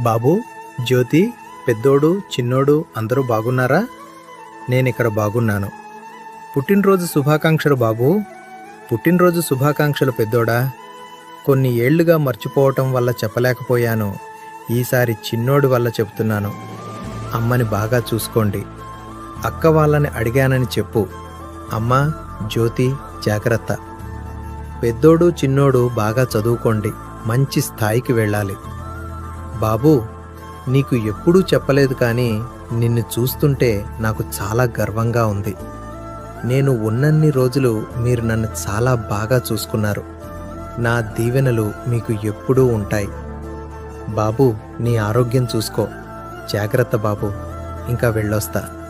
బాబు, జ్యోతి, పెద్దోడు, చిన్నోడు అందరూ బాగున్నారా? నేనిక్కడ బాగున్నాను. పుట్టినరోజు శుభాకాంక్షలు బాబూ. పుట్టినరోజు శుభాకాంక్షలు పెద్దోడా. కొన్ని ఏళ్లుగా మర్చిపోవటం వల్ల చెప్పలేకపోయాను. ఈసారి చిన్నోడి వల్ల చెప్తున్నాను. అమ్మని బాగా చూసుకోండి. అక్క వాళ్ళని అడిగానని చెప్పు. అమ్మా, జ్యోతి, జాగ్రత్త. పెద్దోడు, చిన్నోడు బాగా చదువుకోండి. మంచి స్థాయికి వెళ్ళాలి. బాబూ, నీకు ఎప్పుడూ చెప్పలేదు కానీ నిన్ను చూస్తుంటే నాకు చాలా గర్వంగా ఉంది. నేను ఉన్నన్ని రోజులు మీరు నన్ను చాలా బాగా చూసుకున్నారు. నా దీవెనలు మీకు ఎప్పుడూ ఉంటాయి. బాబూ, నీ ఆరోగ్యం చూసుకో. జాగ్రత్త బాబూ. ఇంకా వెళ్ళొస్తా.